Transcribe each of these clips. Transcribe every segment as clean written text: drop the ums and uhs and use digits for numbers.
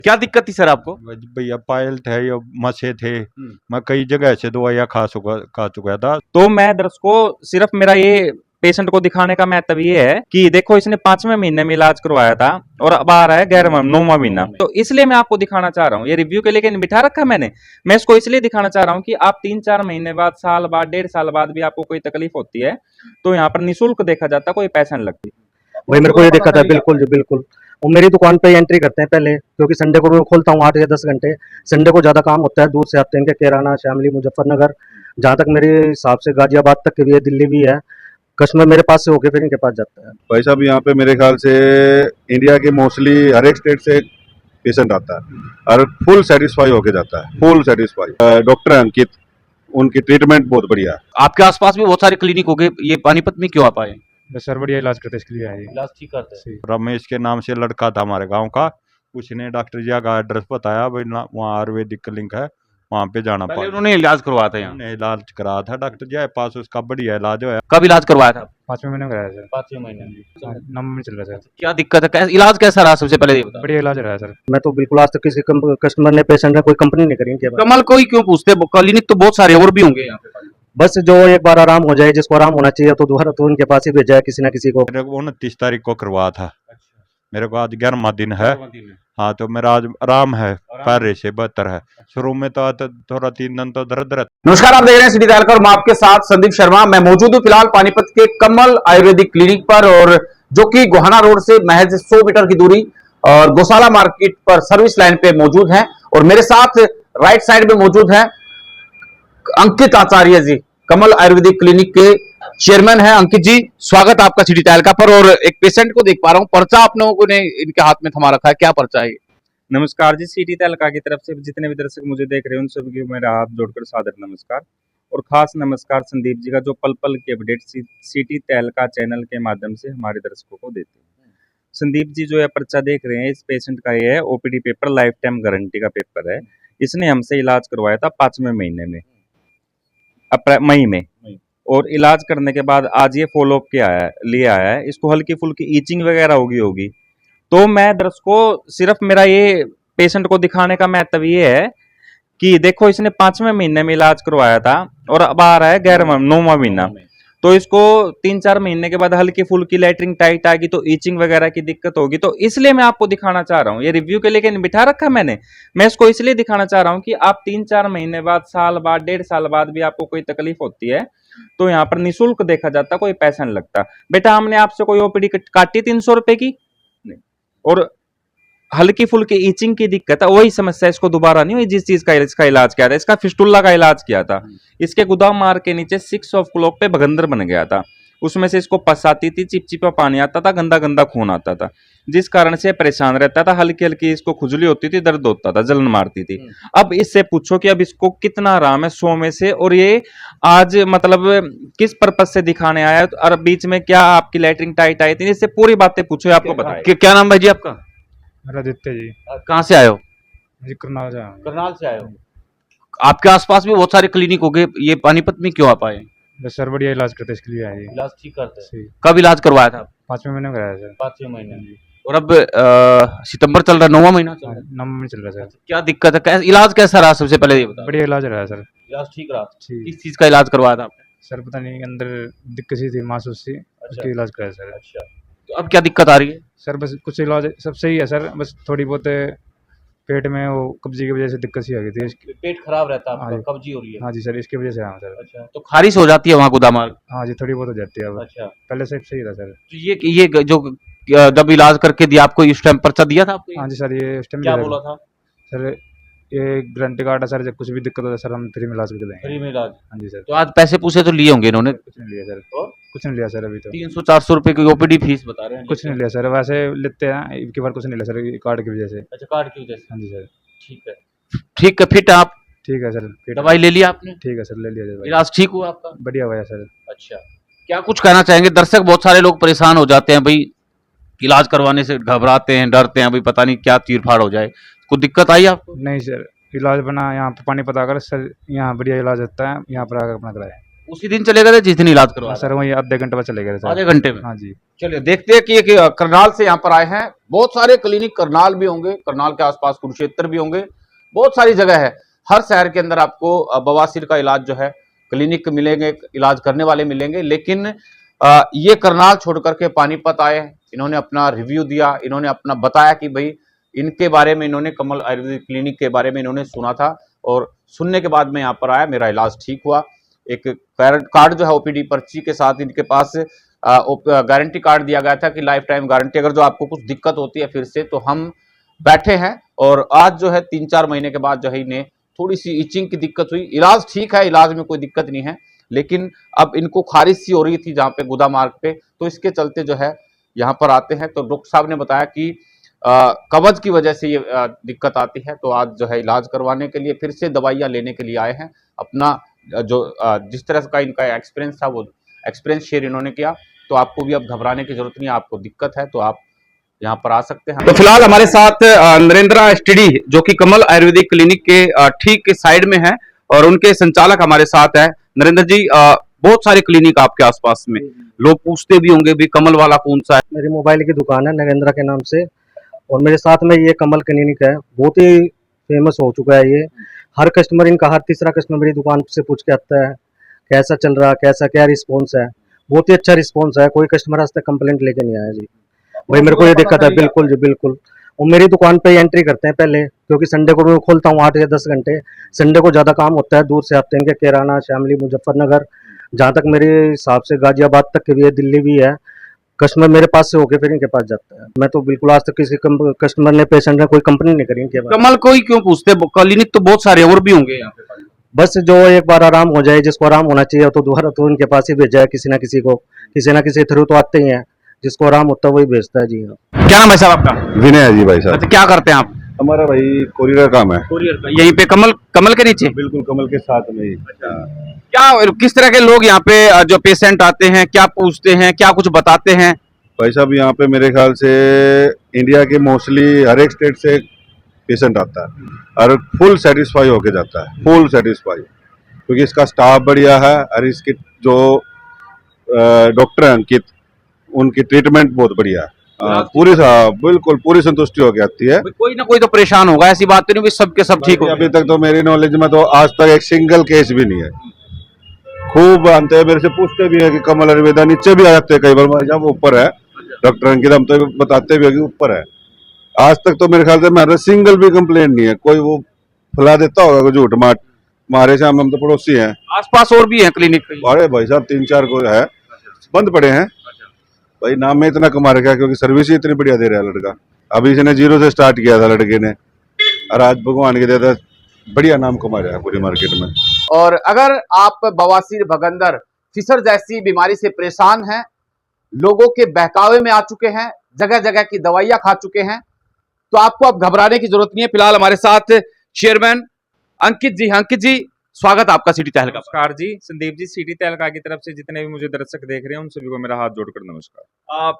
क्या दिक्कत थी सर आपको? भैया पायल थे या मसे थे। मैं कई जगह से दवाइयाँ खा चुका था। तो मैं दर्शकों सिर्फ मेरा ये पेशेंट को दिखाने का महत्व ये है कि देखो इसने 5वें महीने में इलाज करवाया था और अब आ रहा है 9वां महीना। तो इसलिए मैं आपको दिखाना चाह रहा हूँ, ये रिव्यू के लिए बिठा रखा मैंने। मैं इसको इसलिए दिखाना चाह रहा हूँ कि आप 3-4 महीने बाद, साल बाद, 1.5 साल बाद भी आपको कोई तकलीफ होती है तो यहाँ पर निःशुल्क देखा जाता, कोई पैसा नहीं लगती। वही मेरे को ये दिक्कत है। बिल्कुल जी बिल्कुल। वो मेरी दुकान पे एंट्री करते हैं पहले, क्योंकि संडे को मैं खोलता हूँ 8 या 10 घंटे। संडे को ज़्यादा काम होता है, दूर से आते हैं इनके कैराना, शामली, मुजफ्फरनगर, जहाँ तक मेरे हिसाब से गाजियाबाद तक के भी है, दिल्ली भी है। कस्टमर मेरे पास से होके फिर इनके पास जाता है। भाई साहब यहाँ पे मेरे ख्याल से इंडिया के मोस्टली हर एक स्टेट से पेशेंट आता है और फुल सेटिस्फाई होके जाता है, फुल सेटिस्फाई। डॉक्टर अंकित, उनकी ट्रीटमेंट बहुत बढ़िया है। आपके आसपास भी बहुत सारे क्लिनिक हो गए, ये पानीपत में क्यों आ पाए? बस सर बढ़िया इलाज करते इसके लिए आए। इलाज ठीक करते हैं। रमेश के नाम से लड़का था हमारे गांव का, उसने डॉक्टर जी का एड्रेस बताया, भाई वहाँ आयुर्वेदिक क्लिनिक है, वहाँ पे जाना पहले पड़ा। उन्होंने इलाज करवाया था यहाँ? उन्होंने इलाज कराया था डॉक्टर जी के पास, उसका बढ़िया इलाज हुआ। कब इलाज करवाया था? 5वें महीने में कराया सर। 5वें महीने। 9 में चल रहा है सर। क्या दिक्कत है, इलाज कैसा रहा सबसे पहले ये बताओ। बढ़िया इलाज रहा है सर। मैं तो बिल्कुल आज तक किसी कस्टमर ने, पेशेंट ने कोई कंपनी नहीं करी इनके बाद। कमल कोई क्यों पूछते, क्लिनिक तो बहुत सारे और भी होंगे यहाँ पे। बस जो एक बार आराम हो जाए, जिसको आराम होना चाहिए, तो दोबारा तो उनके पास ही भेजा है किसी ना किसी को। मेरे को 29 तारीख को करवाया था। मेरे को आज 11वां दिन है। हाँ, तो मेरा आज आराम है, पहले से बेहतर है। शुरू में तो थोड़ा 3 दिन तो दर्द रहता। नमस्कार, आप देख रहे हैं सिटी तालका और मैं आपके साथ संदीप शर्मा। मैं मौजूद हूँ फिलहाल पानीपत के कमल आयुर्वेदिक क्लिनिक पर, और जो कि गोहाना रोड से महज 100 मीटर की दूरी और गौशाला मार्केट पर सर्विस लाइन पे मौजूद है। और मेरे साथ राइट साइड में मौजूद है अंकित आचार्य जी, कमल आयुर्वेदिक क्लिनिक के चेयरमैन है। अंकित जी, स्वागत आपका सिटी तालका पर। और एक पेशेंट को देख पा रहा हूँ, पर्चा आप लोगों ने इनके हाथ में थमा रखा है, क्या पर्चा है? नमस्कार जी, सिटी तालका की तरफ से जितने भी दर्शक मुझे देख रहे हैं उन सभी को मेरा हाथ जोड़कर सादर नमस्कार। और खास नमस्कार संदीप जी का, जो पल पल की अपडेट सिटी तालका चैनल के माध्यम से हमारे दर्शकों को देते हैं। संदीप जी, जो ये पर्चा देख रहे हैं, इस पेशेंट का ये है OPD paper, life time guarantee का पेपर है। इसने हमसे इलाज करवाया था 5वें महीने में, मई में। और इलाज करने के बाद आज ये फॉलोअप लिए आया है। इसको हल्की फुल्की ईचिंग वगैरह होगी। तो मैं दर्शकों सिर्फ मेरा ये पेशेंट को दिखाने का महत्व ये है कि देखो इसने 5वें महीने में इलाज करवाया था और अब आ रहा है 9वां महीना। तो इसको 3-4 महीने के बाद हल्की फुल्की लैटरिंग टाइट आएगी तो ईचिंग वगैरह की दिक्कत होगी। तो इसलिए मैं आपको दिखाना चाह रहा हूँ, ये रिव्यू के लिए बिठा रखा मैंने। मैं इसको इसलिए दिखाना चाह रहा हूँ कि आप 3-4 महीने बाद, साल बाद, 1.5 साल बाद भी आपको कोई तकलीफ होती है तो यहाँ पर निःशुल्क देखा जाता, कोई पैसा नहीं लगता। बेटा, हमने आपसे कोई ओपीडी काटी 300 रुपए की नहीं। और हल्की फुल्की ईचिंग की दिक्कत है, वही समस्या इसको दोबारा नहीं हुई जिस चीज का इसका इलाज किया था। इसका फिस्टुल्ला का इलाज किया था। इसके गोदाम मार के नीचे 6 ऑफ क्लॉक पे भगंदर बन गया था। उसमें से इसको पस आती थी, चिपचिपा पानी आता था, गंदा गंदा खून आता था, जिस कारण से परेशान रहता था। हल्की हल्की इसको खुजली होती थी, दर्द होता था, जलन मारती थी। अब इससे पूछो कि अब इसको कितना आराम है 100 में से। और ये आज मतलब किस पर्पज से दिखाने आया और बीच में क्या आपकी लैटरिंग टाइट आई थी, इससे पूरी बातें पूछो, आपको बताया। क्या नाम है जी आपका? मेरा आदित्य जी। कहाँ से आए हो? जी करनाल से आया हूँ। करनाल से आए हो। आपके आसपास भी बहुत सारे क्लिनिक हो गए, ये पानीपत में क्यों आ पाए? बस सर बढ़िया इलाज करते इसके लिए आए। इलाज ठीक करते हैं। कब इलाज करवाया था? 5वें महीने में कराया सर। 5वें महीने। और अब सितंबर चल रहा है, 9वां महीना चल रहा है। 9 में चल रहा है सर। क्या दिक्कत है, इलाज कैसा रहा सबसे पहले ये बताओ। बढ़िया इलाज रहा है सर। इलाज ठीक रहा? ठीक। किस चीज का इलाज करवाया था आपने? सर पता नहीं अंदर दिक्कत सी थी, मासूस सी, उसका इलाज कराया सर। अच्छा, तो अब क्या दिक्कत आ रही है? सर बस कुछ इलाज सब सही है सर, बस थोड़ी बहुत पेट में वो कब्जी की वजह से दिक्कत सी आ गई थी। पेट खराब रहता है हाँ आपका, जी। कब्जी हो रही है? हाँ जी सर, इसकी वजह से आया हूँ सर। अच्छा, तो खारिश हो जाती है वहाँ गोदामार? हाँ जी, थोड़ी बहुत हो जाती है अब। अच्छा, पहले से सही था सर। तो ये जो जब इलाज करके दिया आपको, इस टाइम पर्चा दिया था आपको? हाँ जी सर, ये इस टाइम क्या बोला था सर? ये गारंटी कार्ड है सर, जब कुछ भी दिक्कत होता है सर हम फ्री में इलाज करके देंगे। फ्री में इलाज? हाँ जी सर। तो आज पैसे पूछे तो लिए होंगे इन्होंने? कुछ नहीं लिया सर। और कुछ नहीं लिया सर अभी तो। 300-400 रुपए की ओपीडी फीस बता रहे हैं। कुछ नहीं लिया सर, वैसे लेते हैं, इनकी बार कुछ नहीं लिया सर, कार्ड की वजह से। अच्छा, कार्ड की वजह से। हाँ जी सर। ठीक है, ठीक है। फिट आप? ठीक है सर। दवाई ले लिया आपने? ठीक है सर, ले लिया दवाई। इलाज ठीक हुआ आपका? बढ़िया हुआ है सर। अच्छा, क्या कुछ कहना चाहेंगे? दर्शक बहुत सारे लोग परेशान हो जाते हैं भाई, इलाज करवाने से घबराते हैं, डरते हैं, भाई पता नहीं क्या चीर-फाड़ हो जाए। कोई दिक्कत आई आपको? नहीं सर, इलाज बना यहाँ पे पानी पता कर सर, यहाँ बढ़िया इलाज होता है, यहाँ पर आकर अपना कराए। उसी दिन चले गए थे जिस दिन इलाज करवा सर वही आधे घंटे बाद चले गए थे सर। आधे घंटे में? हाँ जी। चलिए देखते हैं कि ये करनाल से यहाँ पर आए हैं। बहुत सारे क्लिनिक करनाल भी होंगे, करनाल के आसपास कुरुक्षेत्र भी होंगे, बहुत सारी जगह है। हर शहर के अंदर आपको बवासीर का इलाज जो है क्लिनिक मिलेंगे, इलाज करने वाले मिलेंगे, लेकिन ये करनाल छोड़ करके पानीपत आए हैं। इन्होंने अपना रिव्यू दिया, इन्होंने अपना बताया कि भाई इनके बारे में, इन्होंने कमल आयुर्वेदिक क्लिनिक के बारे में इन्होंने सुना था और सुनने के बाद मैं यहाँ पर आया, मेरा इलाज ठीक हुआ। एक कार्ड जो है ओपीडी पर्ची के साथ इनके पास गारंटी कार्ड दिया गया था कि लाइफ टाइम गारंटी, अगर जो आपको कुछ दिक्कत होती है फिर से, तो हम बैठे हैं। और आज जो है 3-4 महीने के बाद जो है इन्हें थोड़ी सी इचिंग की दिक्कत हुई। इलाज ठीक है, इलाज में कोई दिक्कत नहीं है, लेकिन अब इनको खारिश सी हो रही थी जहाँ पे गुदा मार्ग पे, तो इसके चलते जो है यहाँ पर आते हैं। तो डॉक्टर साहब ने बताया कि कब्ज की वजह से ये दिक्कत आती है, तो आज जो है इलाज करवाने के लिए फिर से दवाइयाँ लेने के लिए आए हैं। अपना जो जिस तरह का इनका एक्सपीरियंस था वो एक्सपीरियंस शेयर इन्होंने किया। तो आपको भी अब घबराने की जरूरत नहीं है, आपको दिक्कत है तो आप यहाँ पर आ सकते हैं। तो फिलहाल हमारे साथ नरेंद्र एसटीडी जो कि कमल आयुर्वेदिक क्लिनिक के ठीक साइड में है और उनके संचालक हमारे साथ है। नरेंद्र जी, बहुत सारे क्लिनिक आपके आसपास में, लोग पूछते भी होंगे भी कमल वाला कौन सा है? मेरी मोबाइल की दुकान है नरेंद्र के नाम से, और मेरे साथ में ये कमल क्लिनिक है, बहुत ही फेमस हो चुका है ये। हर कस्टमर, इनका हर तीसरा कस्टमर मेरी दुकान से पूछ के आता है कैसा चल रहा, कैसा क्या रिस्पॉन्स है। बहुत ही अच्छा रिस्पॉन्स है, कोई कस्टमर आज तक कंप्लेंट लेके नहीं आया जी भाई मेरे को ये दिक्कत है। बिल्कुल जी बिल्कुल। और मेरी दुकान पे एंट्री करते हैं पहले, क्योंकि संडे को मैं खोलता हूँ 8 या 10 घंटे। संडे को ज़्यादा काम होता है, दूर से आते हैं, इनके कैराना, शामली, मुजफ्फरनगर, जहाँ तक मेरे हिसाब से गाजियाबाद तक के भी है, दिल्ली भी है। कस्टमर मेरे पास से होके फिर इनके पास जाता है। मैं तो बिल्कुल आज तक किसी कस्टमर ने, पेशेंट ने कोई कंप्लेंट नहीं करी इनके पास। कमल को ही क्यों पूछते? क्लिनिक तो बहुत सारे और भी होंगे यहाँ पे। बस जो एक बार आराम हो जाए, जिसको आराम होना चाहिए, तो दोबारा तो इनके पास ही भेजा है किसी ना किसी को, किसी ना किसी थ्रू तो आते ही हैं। जिसको आराम होता है वही भेजता है जी। हाँ, क्या नाम है साहब आपका? विनय है जी भाई साहब। अच्छा, क्या करते हैं आप? हमारा भाई कोरियर काम है। कोरियर का? यहीं पे कमल के नीचे? बिल्कुल कमल के साथ में ही। क्या, किस तरह के लोग यहाँ पे जो पेशेंट आते हैं, क्या पूछते हैं, क्या कुछ बताते हैं? भाई साहब यहाँ पे मेरे ख्याल से इंडिया के मोस्टली हर एक स्टेट से पेशेंट आता है और फुल सेटिस्फाई होके जाता है, फुल सेटिस्फाई, क्योंकि इसका स्टाफ बढ़िया है और इसके जो डॉक्टर हैं अंकित, उनकी ट्रीटमेंट बहुत बढ़िया है। पूरी बिल्कुल पूरी संतुष्टि होके आती है। कोई ना कोई तो परेशान होगा, ऐसी बात तो नहीं भी सबके सब ठीक हो? अभी तक तो मेरी नॉलेज में तो आज तक एक सिंगल केस भी नहीं है। खूब आते हैं, मेरे से पूछते भी है कि कमल आयुर्वेदा, नीचे भी आ जाते हैं कई बार, जब ऊपर है डॉक्टर अंकित, हम तो बताते भी है कि ऊपर है। आज तक तो मेरे ख्याल से मेरा सिंगल भी कंप्लेंट नहीं है। कोई वो फैला देता होगा कोई झूठ मार, हमारे से हम तो पड़ोसी हैं, आसपास और भी है क्लिनिक? अरे भाई साहब 3-4 को है, बंद पड़े हैं भाई। नाम में इतना कमा रखा है क्योंकि सर्विस ही इतनी बढ़िया दे रहा है लड़का। अभी इसने 0 से स्टार्ट किया था लड़के ने, और आज भगवान के देता बढ़िया नाम कमा रहा है पूरी मार्केट में। और अगर आप बवासीर, भगंदर, फिसर जैसी बीमारी से परेशान हैं, लोगों के बहकावे में आ चुके हैं, जगह जगह की दवाइयां खा चुके हैं, तो आपको अब घबराने की जरूरत नहीं है। फिलहाल हमारे साथ चेयरमैन अंकित जी। अंकित जी, स्वागत आपका सिटी तहलका। नमस्कार जी, संदीप जी, सिटी तहलका की तरफ से जितने भी मुझे दर्शक देख रहे हैं उन सभी को मेरा हाथ जोड़कर नमस्कार।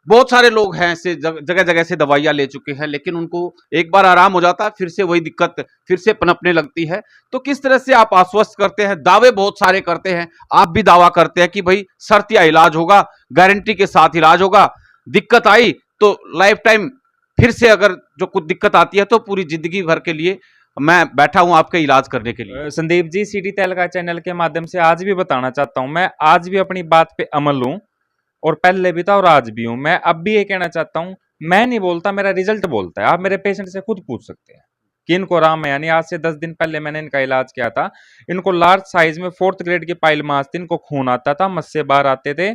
बहुत सारे लोग हैं ऐसे जगह जगह से दवाइयां ले चुके हैं, लेकिन उनको एक बार आराम हो जाता है फिर से वही दिक्कत फिर से पनपने लगती है। तो किस तरह से आप आश्वस्त करते हैं? दावे बहुत सारे करते हैं, आप भी दावा करते हैं कि भाई शर्तिया इलाज होगा, गारंटी के साथ इलाज होगा, दिक्कत आई तो लाइफ टाइम, फिर से अगर जो कुछ दिक्कत आती है तो पूरी जिंदगी भर के लिए मैं बैठा हूं आपके इलाज करने के लिए। संदीप जी, सिटी तहलका चैनल के माध्यम से आज भी बताना चाहता हूं, मैं आज भी अपनी बात पे अमल हूं, और पहले भी था और आज भी हूं। मैं अब भी ये कहना चाहता हूं, मैं नहीं बोलता, मेरा रिजल्ट बोलता है। आप मेरे पेशेंट से खुद पूछ सकते हैं कि इनको आराम है। यानी आज से 10 दिन पहले मैंने इनका इलाज किया था। इनको लार्ज साइज में 4th ग्रेड की पाइल मास थी, इनको खून आता था, मस्से बाहर आते थे,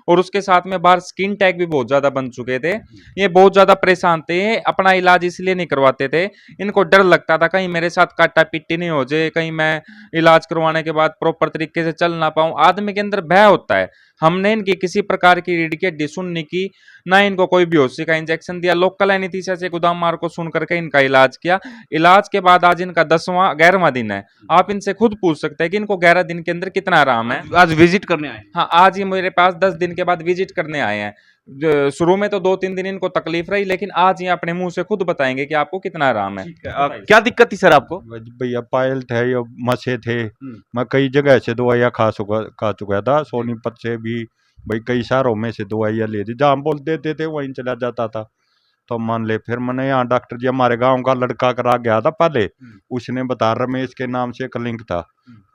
और उसके साथ में बाहर स्किन टैग भी बहुत ज्यादा बन चुके थे। ये बहुत ज्यादा परेशान थे, अपना इलाज इसलिए नहीं करवाते थे, इनको डर लगता था कहीं मेरे साथ काटा पिट्टी नहीं हो जाए, कहीं मैं इलाज करवाने के बाद प्रॉपर तरीके से चल ना पाऊं। आदमी के अंदर भय होता है। हमने इनकी किसी प्रकार की रीढ़ की हड्डी सुनने की, ना इनको कोई बेहोशी का इंजेक्शन दिया, लोकल एनेस्थीसिया से गोदाम मार को सुन करके इनका इलाज किया। इलाज के बाद आज इनका 11वां दिन है। आप इनसे खुद पूछ सकते हैं कि इनको 11 दिन के अंदर कितना आराम है। आज विजिट करने आए? हाँ, आज ही मेरे पास 10 दिन के बाद विजिट करने आए हैं। शुरू में तो 2-3 दिन इनको तकलीफ रही, लेकिन आज ये अपने मुंह से खुद बताएंगे कि आपको कितना आराम है। क्या दिक्कत थी सर आपको? भैया पायल थे या मसे थे। मैं कई जगह से दवाइयाँ खा चुका था, सोनीपत से भी, भाई कई शहरों में से दवाइयाँ ले दी, जहाँ बोल देते थे वहीं चला जाता था। तो मान ले, फिर मैंने यहाँ डॉक्टर जी हमारे गांव का लड़का करा गया था पहले, उसने बताया, रमेश के नाम से एक लिंक था,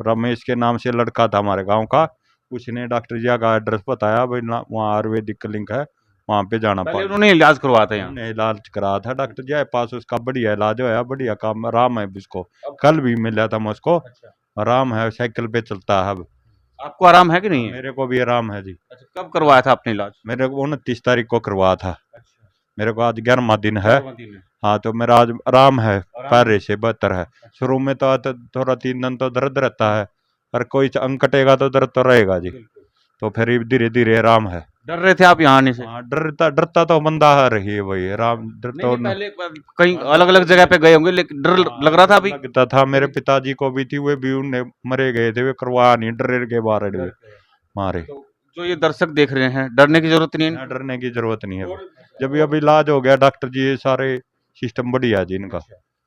रमेश के नाम से लड़का था हमारे गांव का, उसने डॉक्टर जी का एड्रेस बताया, भाई वहाँ आयुर्वेदिक क्लिनिक है, वहाँ पे जाना पहले पड़ा। उन्होंने इलाज करवाया था यहाँ? हमने इलाज कराया था डॉक्टर जी के पास, उसका बढ़िया इलाज होया, बढ़िया काम, आराम है उसको। कल भी मिला था मैं उसको, आराम है, साइकिल पे चलता है अब। आपको आराम है कि नहीं है? मेरे को भी आराम है जी। अच्छा, कब करवाया था आपने इलाज? मेरे को 29 तारीख को करवाया था। मेरे को आज 11वां दिन है। हाँ, तो मेरा आज आराम है, पहले से बेहतर है। शुरू में तो थोड़ा 3 दिन तो दर्द रहता है, पर कोई अंग कटेगा तो दर्द तो रहेगा जी, तो फिर धीरे धीरे आराम है। डर रहे थे आप यहाँ आने से? हाँ, डरता तो बंदा है रही है भाई, आराम डर तो पहले कहीं अलग अलग जगह पे गए होंगे, लेकिन डर लग रहा था अभी? लगता था। मेरे पिताजी को भी थी, वे भी उन्हें मरे गए थे, वे करवाया नहीं, डर के बारे में मारे। जो ये दर्शक देख रहे हैं, डरने की जरूरत नहीं है? ना, डरने की जरूरत नहीं है। जब ये अभी इलाज हो गया, डॉक्टर जी, ये सारे सिस्टम बढ़िया जी इनका।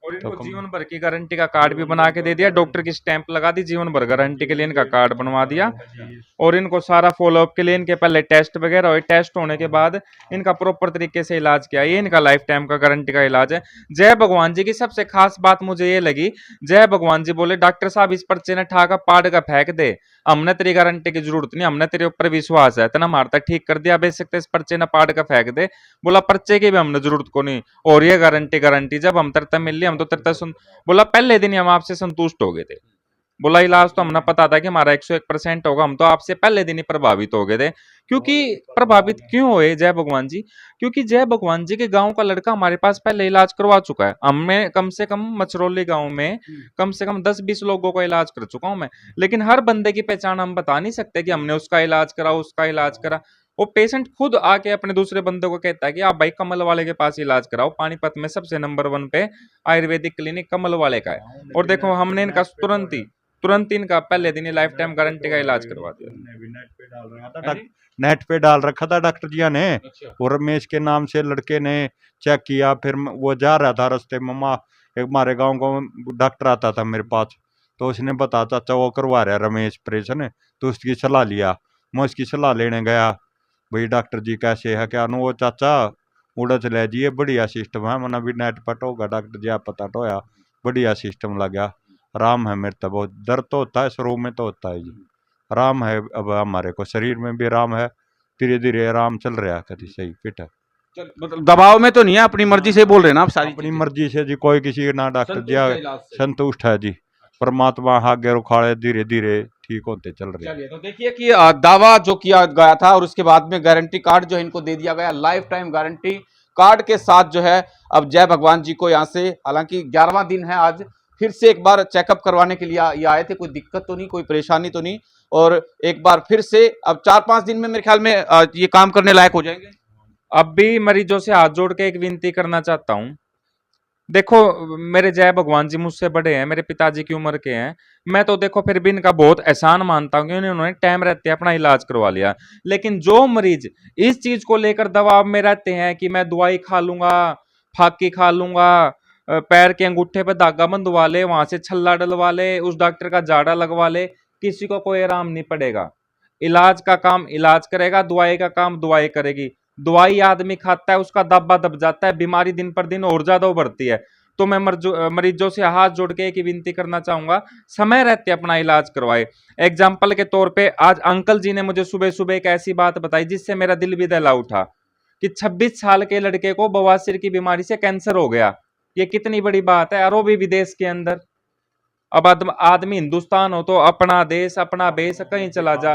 और इनको तो जीवन भर की गारंटी का कार्ड भी बना के दे दिया, डॉक्टर की स्टैंप लगा दी, जीवन भर गारंटी के लिए इनका कार्ड बनवा दिया। और इनको सारा फॉलोअप के लिए इनके पहले टेस्ट वगैरह हुए, टेस्ट होने के बाद इनका प्रॉपर तरीके से इलाज किया। ये इनका लाइफ टाइम का गारंटी का इलाज है। जय भगवान जी की सबसे खास बात मुझे ये लगी, जय भगवान जी बोले, डॉक्टर साहब इस पर्चे ने ठा का पाड़ का फेंक दे, हमने तेरी गारंटी की जरूरत नहीं, हमने तेरे ऊपर विश्वास है, इतना मारता ठीक कर दिया, बेशक इस पर्चे ने पाड़ का फेंक दे। बोला पर्चे की भी हमने जरूरत को नहीं, और ये गारंटी जब हम तरता मिल ली, हम तो तरता सुन। बोला पहले दिन ही हम आपसे संतुष्ट हो गए थे। बोला इलाज तो हमने पता था कि हमारा 101% होगा, हम तो आपसे पहले दिन ही प्रभावित हो गए थे। क्योंकि प्रभावित क्यों हुए जय भगवान जी? क्योंकि जय भगवान जी के गांव का लड़का हमारे पास पहले इलाज करवा चुका है। हमें कम से कम मचरौली गांव में कम से कम 10-20 लोगों का इलाज कर चुका हूं मैं, लेकिन हर बंदे की पहचान हम बता नहीं सकते कि हमने उसका इलाज करा, उसका इलाज करा। वो पेशेंट खुद आके अपने दूसरे बंदे को कहता है कि आप भाई कमल वाले के पास इलाज कराओ, पानीपत में सबसे नंबर 1 पे आयुर्वेदिक क्लिनिक कमल वाले का है। और देखो हमने इनका तुरंत इनका पहले दिन ही लाइफ टाइम गारंटी का इलाज करवा दिया। नेट पे डाल रखा था डॉक्टर जी ने, और रमेश के नाम से लड़के ने चेक किया। फिर वो जा रहा था रास्ते में, एक हमारे गांव को डॉक्टर आता था मेरे पास, तो उसने बताया चाचा वो करवा रहा है रमेश ऑपरेशन, तो उसकी सलाह लिया। मैं उसकी सलाह लेने गया, भाई डॉक्टर जी कैसे है क्या, वो चाचा उड़द ले जी, बढ़िया सिस्टम है, मैंने भी नेट पर होगा डॉक्टर जी आप पता टोया, बढ़िया सिस्टम लगा, आराम है मेरे तो। बहुत दर्द तो होता है, शुरू में तो होता है जी, आराम है अब हमारे को, शरीर में भी आराम है, धीरे धीरे आराम चल रहा है, कभी सही फिट है। मतलब दबाव में तो नहीं है, अपनी मर्जी से बोल रहे हैं ना आप सारी अपनी मर्जी से जी, कोई किसी ना डॉक्टर जी संतुष्ट है जी, परमात्मा आगे रुखाड़े, धीरे धीरे ठीक होते चल रहे हैं। चलिए, तो देखिए कि दावा जो किया गया था और उसके बाद में गारंटी कार्ड जो है इनको दे दिया गया, लाइफ टाइम गारंटी कार्ड के साथ जो है अब जय भगवान जी को यहाँ से, हालांकि 11वां दिन है आज, फिर से एक बार चेकअप करवाने के लिए ये आए थे, कोई दिक्कत तो नहीं, कोई परेशानी तो नहीं, और एक बार फिर से अब 4-5 दिन में मेरे ख्याल में ये काम करने लायक हो जाएंगे। अब भी मरीजों से हाथ जोड़ के एक विनती करना चाहता हूं, देखो मेरे जय भगवान जी मुझसे बड़े हैं, मेरे पिताजी की उम्र के हैं, मैं तो देखो फिर भी इनका बहुत एहसान मानता हूं कि उन्होंने टाइम रहते अपना इलाज करवा लिया। लेकिन जो मरीज इस चीज को लेकर दबाव में रहते हैं कि मैं दवाई खा लूंगा, फाकी खा लूंगा, पैर के अंगूठे पे धागा बंधवा ले, वहां से छल्ला डलवा ले, उस डॉक्टर का जाड़ा लगवा ले, किसी को कोई आराम नहीं पड़ेगा। इलाज का काम इलाज करेगा, दवाई का काम दवाई करेगी। दवाई आदमी खाता है, उसका दब्बा दब जाता है, बीमारी दिन पर दिन और ज्यादा उभरती है। तो मैं मरीजों से हाथ जोड़ के एक ही विनती करना चाहूंगा, समय रहते अपना इलाज करवाए। एग्जाम्पल के तौर पे आज अंकल जी ने मुझे सुबह सुबह एक ऐसी बात बताई जिससे मेरा दिल भी दहला उठा कि 26 साल के लड़के को बवासीर की बीमारी से कैंसर हो गया। ये कितनी बड़ी बात है, और वो भी विदेश के अंदर। अब आदमी हिंदुस्तान हो तो अपना देश अपना बेस, कहीं चला जा,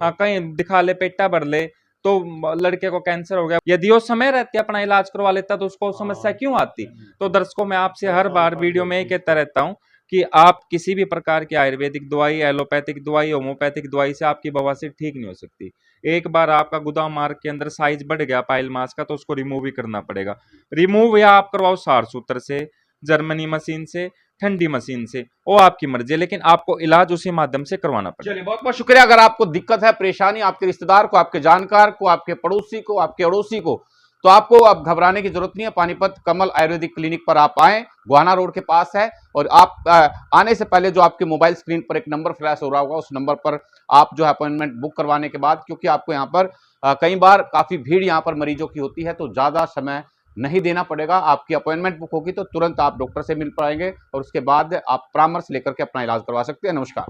हाँ कहीं दिखा ले, पेटा भर ले, तो लड़के को कैंसर हो गया। यदि वो समय रहते अपना इलाज करवा लेता तो उसको समस्या क्यों आती? तो दर्शकों मैं आपसे हर बार वीडियो में कहता रहता हूं कि आप किसी भी प्रकार की आयुर्वेदिक दवाई, एलोपैथिक दवाई, होम्योपैथिक दवाई से आपकी बवासीर ठीक नहीं हो सकती। एक बार आपका गुदाम मार्ग के अंदर साइज बढ़ गया पाइल मास का, तो उसको रिमूव ही करना पड़ेगा। रिमूव या आप करवाओ सार सूत्र से, जर्मनी मशीन से, ठंडी मशीन से, वो आपकी मर्जी है, लेकिन आपको इलाज उसी माध्यम से करवाना पड़ेगा। चलिए, बहुत बहुत शुक्रिया। अगर आपको दिक्कत है, परेशानी, आपके रिश्तेदार को, आपके जानकार को, आपके पड़ोसी को, आपके अड़ोसी को, तो आपको अब घबराने की जरूरत नहीं है। पानीपत कमल आयुर्वेदिक क्लिनिक पर आप आए, गोहाना रोड के पास है। और आप आने से पहले जो आपके मोबाइल स्क्रीन पर एक नंबर फ्लैश हो रहा होगा, उस नंबर पर आप जो है अपॉइंटमेंट बुक करवाने के बाद, क्योंकि आपको यहाँ पर कई बार काफी भीड़ यहाँ पर मरीजों की होती है, तो ज्यादा समय नहीं देना पड़ेगा। आपकी अपॉइंटमेंट बुक होगी तो तुरंत आप डॉक्टर से मिल पाएंगे और उसके बाद आप परामर्श लेकर के अपना इलाज करवा सकते हैं। नमस्कार।